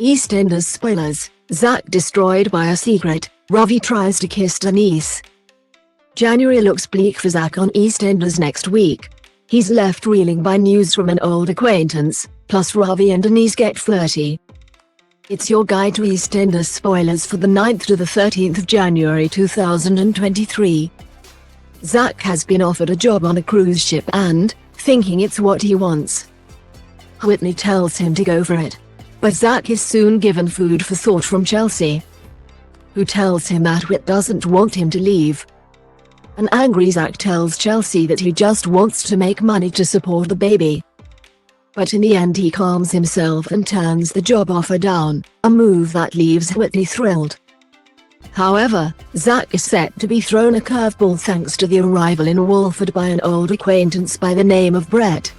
EastEnders spoilers, Zack destroyed by a secret, Ravi tries to kiss Denise. January looks bleak for Zack on EastEnders next week. He's left reeling by news from an old acquaintance, plus Ravi and Denise get flirty. It's your guide to EastEnders spoilers for the 9th to the 13th of January 2023. Zack has been offered a job on a cruise ship and, thinking it's what he wants, Whitney tells him to go for it. But Zack is soon given food for thought from Chelsea, who tells him that Whit doesn't want him to leave. An angry Zack tells Chelsea that he just wants to make money to support the baby. But in the end he calms himself and turns the job offer down, a move that leaves Whitney thrilled. However, Zack is set to be thrown a curveball thanks to the arrival in Walford by an old acquaintance by the name of Brett.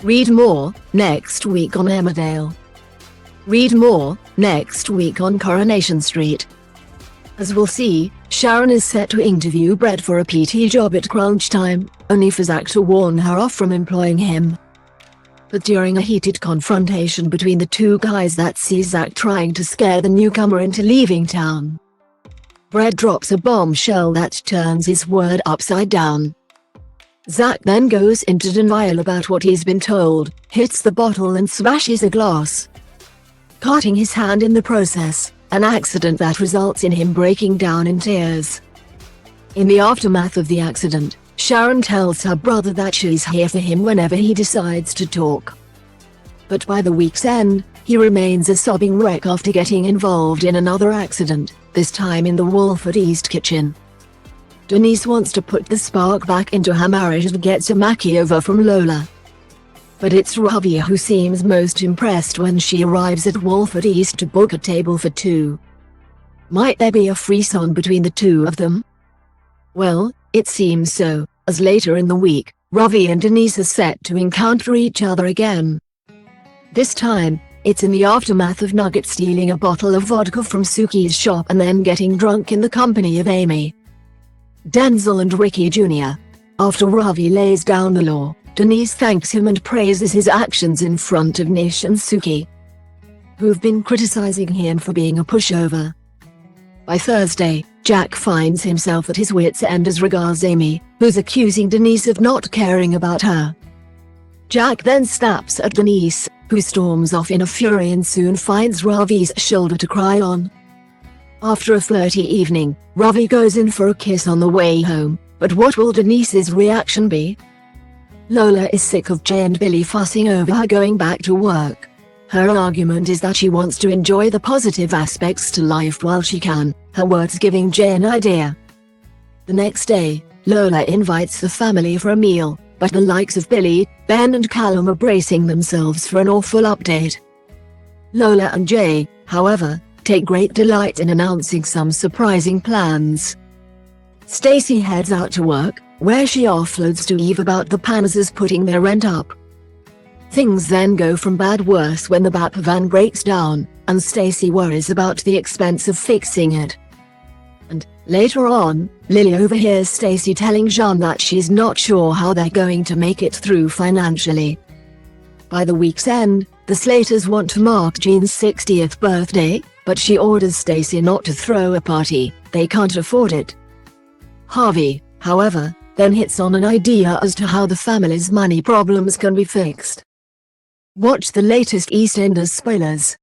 Read more, next week on Emmerdale. Read more, next week on Coronation Street. As we'll see, Sharon is set to interview Brett for a PT job at crunch time, only for Zack to warn her off from employing him. But during a heated confrontation between the two guys that sees Zack trying to scare the newcomer into leaving town, Brett drops a bombshell that turns his word upside down. Zack then goes into denial about what he's been told, hits the bottle and smashes a glass, cutting his hand in the process, an accident that results in him breaking down in tears. In the aftermath of the accident, Sharon tells her brother that she's here for him whenever he decides to talk. But by the week's end, he remains a sobbing wreck after getting involved in another accident, this time in the Walford East kitchen. Denise wants to put the spark back into her marriage and gets a makeover from Lola. But it's Ravi who seems most impressed when she arrives at Walford East to book a table for two. Might there be a frisson between the two of them? Well, it seems so, as later in the week, Ravi and Denise are set to encounter each other again. This time, it's in the aftermath of Nugget stealing a bottle of vodka from Suki's shop and then getting drunk in the company of Amy, Denzel and Ricky Jr. After Ravi lays down the law, Denise thanks him and praises his actions in front of Nish and Suki, who've been criticizing him for being a pushover. By Thursday, Jack finds himself at his wits' end as regards Amy, who's accusing Denise of not caring about her. Jack then snaps at Denise, who storms off in a fury and soon finds Ravi's shoulder to cry on. After a flirty evening, Ravi goes in for a kiss on the way home, but what will Denise's reaction be? Lola is sick of Jay and Billy fussing over her going back to work. Her argument is that she wants to enjoy the positive aspects to life while she can, her words giving Jay an idea. The next day, Lola invites the family for a meal, but the likes of Billy, Ben and Callum are bracing themselves for an awful update. Lola and Jay, however, take great delight in announcing some surprising plans. Stacy heads out to work, where she offloads to Eve about the Panzers putting their rent up. Things then go from bad worse when the BAP van breaks down, and Stacy worries about the expense of fixing it. And, later on, Lily overhears Stacy telling Jean that she's not sure how they're going to make it through financially. By the week's end, the Slaters want to mark Jean's 60th birthday, but she orders Stacy not to throw a party, they can't afford it. Harvey, however, then hits on an idea as to how the family's money problems can be fixed. Watch the latest EastEnders spoilers.